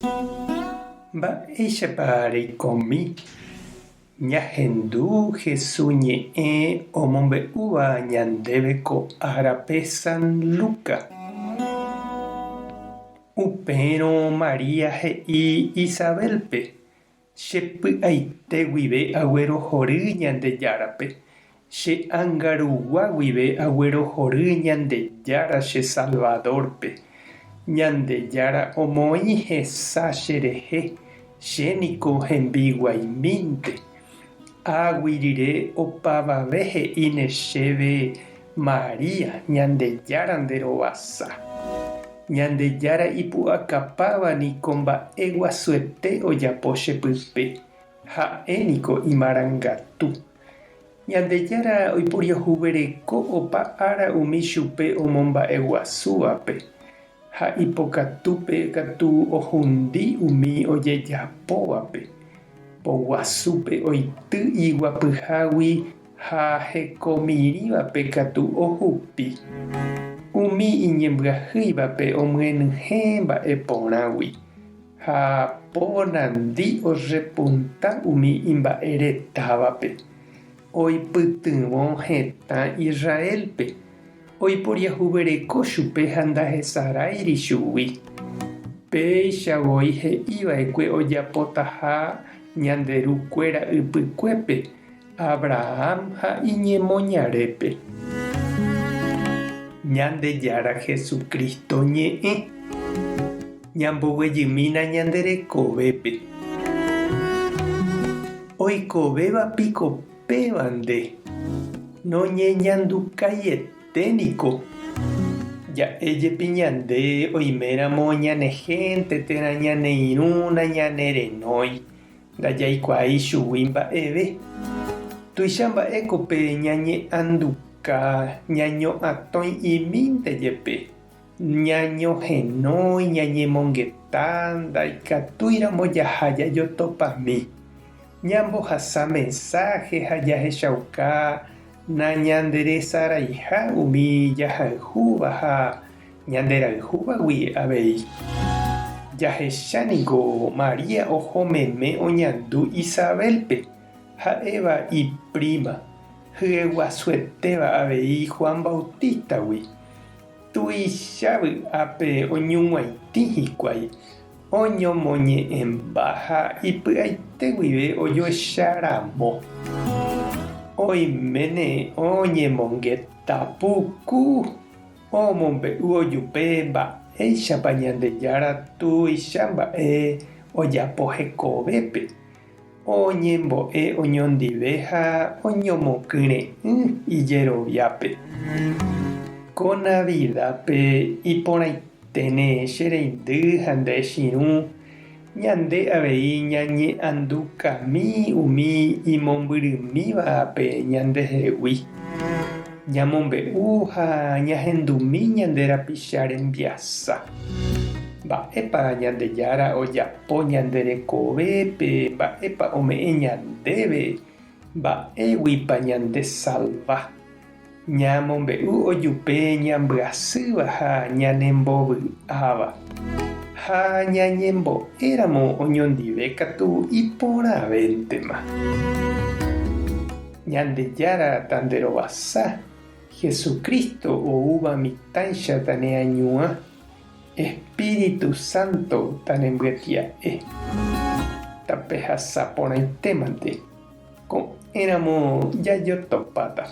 Mba'éichapa reikomi ñahendu Jesús ñe'ẽ omombe'úva ñandéve ko árape San Luka. Upérõ Maria he'i Isabelpe chepy'aite guive aguerohory Ñandejárape, che angarugua guive aguerohory Ñandejára che Salvadorpe. Ñandejára omoĩ hesa cherehe chéniko hembiguaimínte. Águi rire opavave he'íne chéve Maria Ñandejára nderovasa. Ñandejára ipu'akapávanico mba'e guasuete ojapo chepype. Ha'éniko imarangatu. Ñandejára oiporiohuvereko opa ára umi chupe omomba'eguasúvape. Ha ipokatúpe katu ohundi umi ojejapóvape. Poguasúpe oity iguapyhágui ha hekomirívape katu ohupi. Umi iñembyahýivape omyenyhẽ mba'e porãgui. Ha ponandi orepunta umi imba'eretávape. Oipytyvõ heta Israelpe. Oiporiahuvereko chupe ha ndahesaráiri chugui. Péichavoi he'íva'ekue ojapotaha ñanderukuéra ypykuépe Abraham ha iñemoñarépe. Ñandejára Jesucristo ñe'ẽ ñamboguejymína ñanderekovépe. Oikovévapiko pévante noñeñandukãieténiko. Ja'éjepi ñande oiméramo ñanehẽnte térã ñaneirũna ñanerenói ndajaikuaa chugui mba'eve. Tuicha mba'éko pe ñañe'ãnduka ñaño'ãtõi imínte jepe. Ñañohenói ñañemongetã ndaikatúiramo jaha jajotopami. Ñambohasa mensaje ha jahechauka nañanderesaraiha umi jahayhúva ha ñanderayhúvagui avei. Jahechánico Maria ohomeme oñandu Isabelpe ha'éva iprima hyeguasuetéva avei Juan Bautistagui. Tuichávy'ápe oñug̃uaitĩ hikuái oñomoñe'ẽmba ha ipy'aite guive ojoecharamo. Oiméne oñemongeta puku omombe'u ojupe mba'éichapa Ñandejára tuicha mba'e ojapo hekovépe. Oñembo'e oñondive ha oñomokyre'ỹ ijeroviápe. Ko Navidadpe iporãiténe chereindy ha ndechirũ ñande avei ñañe'ãndukami umi imombyrymívape ñandehegui. Ñamombe'u ha ñahendumi ñande rapicha rembiasa. Mba'épa Ñandejára ojapo ñanderekovépe, mba'épa ome'ẽ ñandéve, mba'éguipa ñande salva. Ñamombe'u ojupe ñambyasýva ha ñanembovy'áva. Ha ñañembo'éramo oñondive katu iporãvéntema. Ñandejára tanderovasa. Jesucristo oúva mitãicha taneañuã. Espíritu Santo tanembyatia'e. Tapehasa porãitémante. Ko'ẽramo jajotopáta.